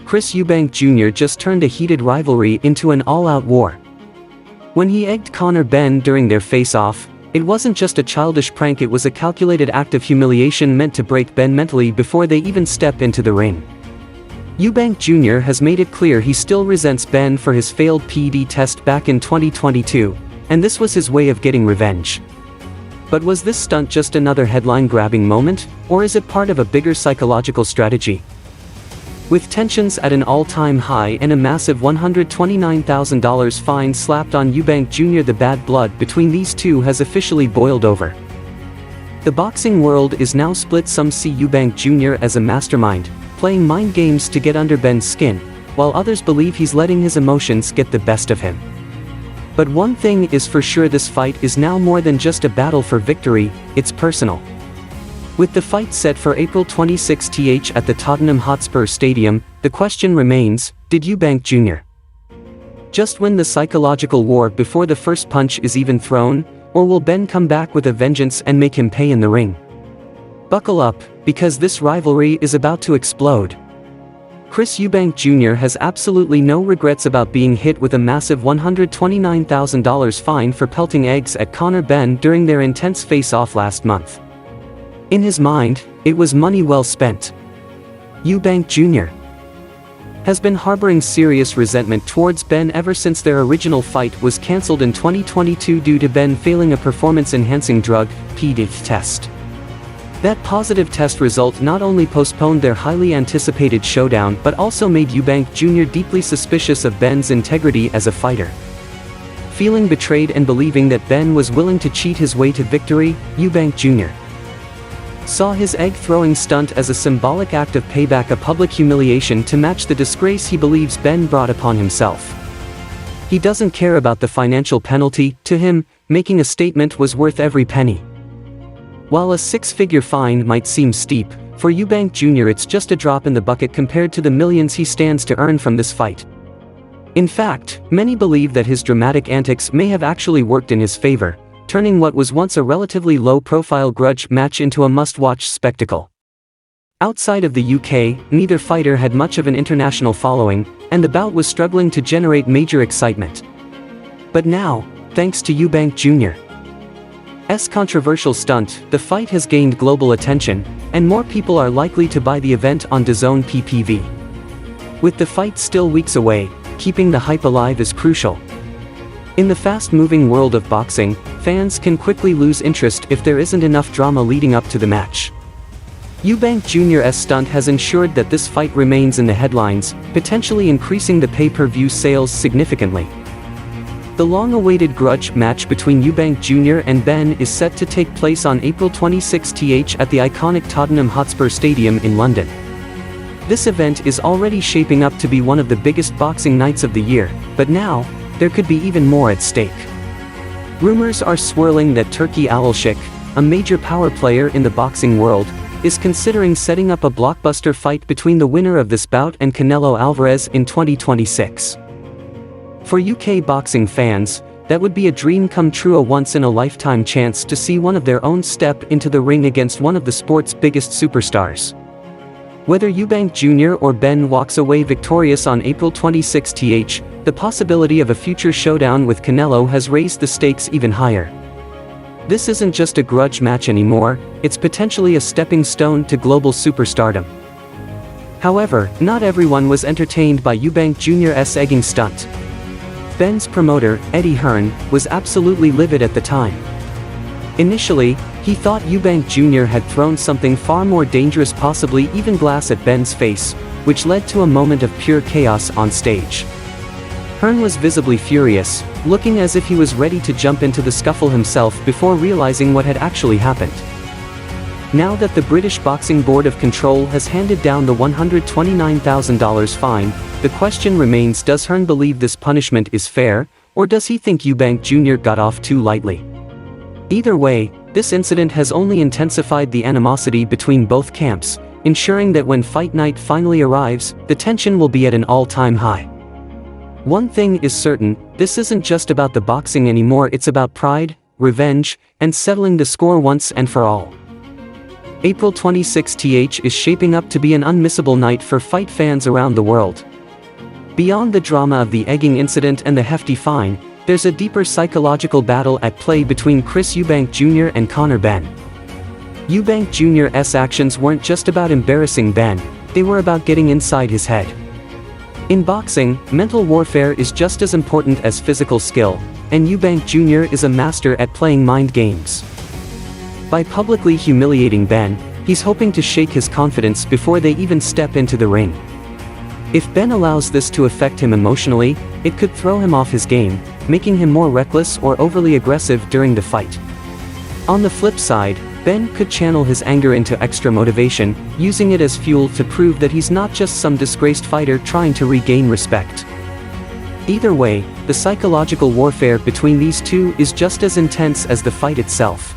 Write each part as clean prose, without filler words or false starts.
Chris Eubank Jr. just turned a heated rivalry into an all-out war. When he egged Conor Benn during their face-off, it wasn't just a childish prank, it was a calculated act of humiliation meant to break Benn mentally before they even step into the ring. Eubank Jr. has made it clear he still resents Benn for his failed PED test back in 2022, and this was his way of getting revenge. But was this stunt just another headline-grabbing moment, or is it part of a bigger psychological strategy? With tensions at an all-time high and a massive $129,000 fine slapped on Eubank Jr., the bad blood between these two has officially boiled over. The boxing world is now split. Some see Eubank Jr. as a mastermind, playing mind games to get under Benn's skin, while others believe he's letting his emotions get the best of him. But one thing is for sure, this fight is now more than just a battle for victory, it's personal. With the fight set for April 26 at the Tottenham Hotspur Stadium, the question remains, did Eubank Jr. just win the psychological war before the first punch is even thrown, or will Benn come back with a vengeance and make him pay in the ring? Buckle up, because this rivalry is about to explode. Chris Eubank Jr. has absolutely no regrets about being hit with a massive $129,000 fine for pelting eggs at Conor Benn during their intense face-off last month. In his mind, it was money well spent. Eubank Jr. has been harboring serious resentment towards Benn ever since their original fight was cancelled in 2022 due to Benn failing a performance-enhancing drug, PED test. That positive test result not only postponed their highly anticipated showdown but also made Eubank Jr. deeply suspicious of Benn's integrity as a fighter. Feeling betrayed and believing that Benn was willing to cheat his way to victory, Eubank Jr. saw his egg-throwing stunt as a symbolic act of payback, a public humiliation to match the disgrace he believes Benn brought upon himself. He doesn't care about the financial penalty. To him, making a statement was worth every penny. While a six-figure fine might seem steep, for Eubank Jr. it's just a drop in the bucket compared to the millions he stands to earn from this fight. In fact, many believe that his dramatic antics may have actually worked in his favor, turning what was once a relatively low-profile grudge match into a must-watch spectacle. Outside of the UK, neither fighter had much of an international following, and the bout was struggling to generate major excitement. But now, thanks to Eubank Jr.'s controversial stunt, the fight has gained global attention, and more people are likely to buy the event on DAZN PPV. With the fight still weeks away, keeping the hype alive is crucial. In the fast-moving world of boxing, fans can quickly lose interest if there isn't enough drama leading up to the match. Eubank Jr.'s stunt has ensured that this fight remains in the headlines, potentially increasing the pay-per-view sales significantly. The long-awaited grudge match between Eubank Jr. and Benn is set to take place on April 26 at the iconic Tottenham Hotspur Stadium in London. This event is already shaping up to be one of the biggest boxing nights of the year, but now, there could be even more at stake. Rumors are swirling that Turki Alilshik, a major power player in the boxing world, is considering setting up a blockbuster fight between the winner of this bout and Canelo Alvarez in 2026. For UK boxing fans, that would be a dream come true, a once-in-a-lifetime chance to see one of their own step into the ring against one of the sport's biggest superstars. Whether Eubank Jr. or Benn walks away victorious on April 26 the possibility of a future showdown with Canelo has raised the stakes even higher. This isn't just a grudge match anymore, it's potentially a stepping stone to global superstardom. However, not everyone was entertained by Eubank Jr.'s egging stunt. Benn's promoter, Eddie Hearn, was absolutely livid at the time. Initially, he thought Eubank Jr. had thrown something far more dangerous, possibly even glass, at Benn's face, which led to a moment of pure chaos on stage. Hearn was visibly furious, looking as if he was ready to jump into the scuffle himself before realizing what had actually happened. Now that the British Boxing Board of Control has handed down the $129,000 fine, the question remains, does Hearn believe this punishment is fair, or does he think Eubank Jr. got off too lightly? Either way, this incident has only intensified the animosity between both camps, ensuring that when fight night finally arrives, the tension will be at an all-time high. One thing is certain, this isn't just about the boxing anymore, it's about pride, revenge, and settling the score once and for all. April 26th is shaping up to be an unmissable night for fight fans around the world. Beyond the drama of the egging incident and the hefty fine, there's a deeper psychological battle at play between Chris Eubank Jr. and Conor Benn. Eubank Jr.'s actions weren't just about embarrassing Benn, they were about getting inside his head. In boxing, mental warfare is just as important as physical skill, and Eubank Jr. is a master at playing mind games. By publicly humiliating Benn, he's hoping to shake his confidence before they even step into the ring. If Benn allows this to affect him emotionally, it could throw him off his game, making him more reckless or overly aggressive during the fight. On the flip side, Benn could channel his anger into extra motivation, using it as fuel to prove that he's not just some disgraced fighter trying to regain respect. Either way, the psychological warfare between these two is just as intense as the fight itself.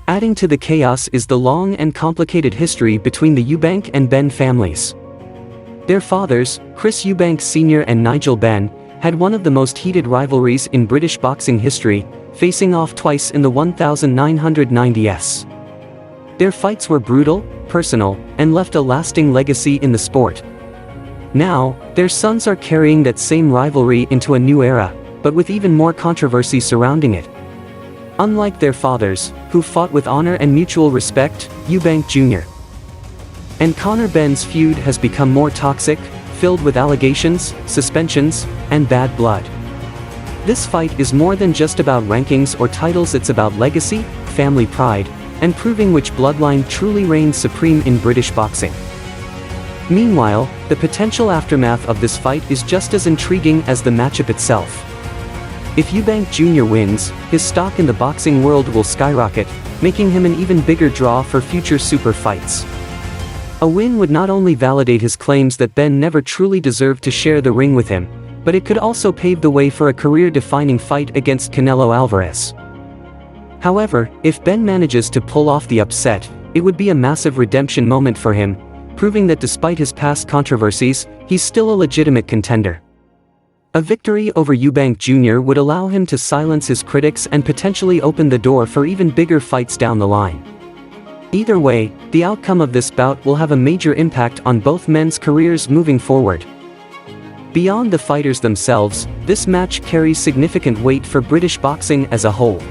Adding to the chaos is the long and complicated history between the Eubank and Benn families. Their fathers, Chris Eubank Sr. and Nigel Benn, had one of the most heated rivalries in British boxing history, facing off twice in the 1990s. Their fights were brutal, personal, and left a lasting legacy in the sport. Now, their sons are carrying that same rivalry into a new era, but with even more controversy surrounding it. Unlike their fathers, who fought with honor and mutual respect, Eubank Jr. and Conor Benn's feud has become more toxic, filled with allegations, suspensions, and bad blood. This fight is more than just about rankings or titles, it's about legacy, family pride, and proving which bloodline truly reigns supreme in British boxing. Meanwhile, the potential aftermath of this fight is just as intriguing as the matchup itself. If Eubank Jr. wins, his stock in the boxing world will skyrocket, making him an even bigger draw for future super fights. A win would not only validate his claims that Benn never truly deserved to share the ring with him, but it could also pave the way for a career-defining fight against Canelo Alvarez. However, if Benn manages to pull off the upset, it would be a massive redemption moment for him, proving that despite his past controversies, he's still a legitimate contender. A victory over Eubank Jr. would allow him to silence his critics and potentially open the door for even bigger fights down the line. Either way, the outcome of this bout will have a major impact on both men's careers moving forward. Beyond the fighters themselves, this match carries significant weight for British boxing as a whole.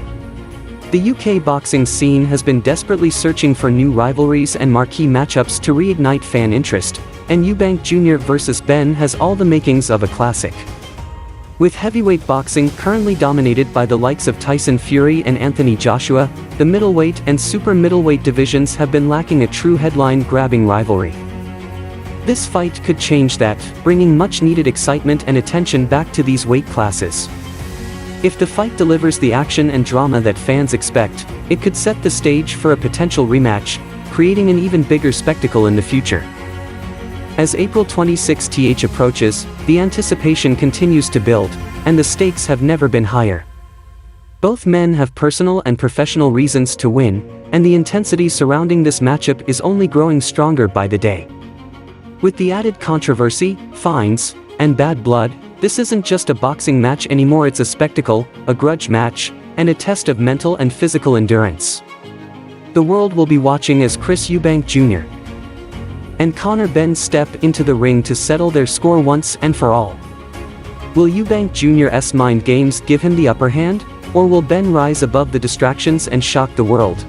The UK boxing scene has been desperately searching for new rivalries and marquee matchups to reignite fan interest, and Eubank Jr. vs. Benn has all the makings of a classic. With heavyweight boxing currently dominated by the likes of Tyson Fury and Anthony Joshua, the middleweight and super middleweight divisions have been lacking a true headline-grabbing rivalry. This fight could change that, bringing much-needed excitement and attention back to these weight classes. If the fight delivers the action and drama that fans expect, it could set the stage for a potential rematch, creating an even bigger spectacle in the future. As April 26th approaches, the anticipation continues to build, and the stakes have never been higher. Both men have personal and professional reasons to win, and the intensity surrounding this matchup is only growing stronger by the day. With the added controversy, fines, and bad blood, this isn't just a boxing match anymore, it's a spectacle, a grudge match, and a test of mental and physical endurance. The world will be watching as Chris Eubank Jr. and Conor Benn step into the ring to settle their score once and for all. Will Eubank Jr.'s mind games give him the upper hand, or will Benn rise above the distractions and shock the world?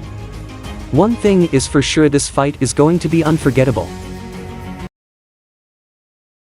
One thing is for sure, this fight is going to be unforgettable.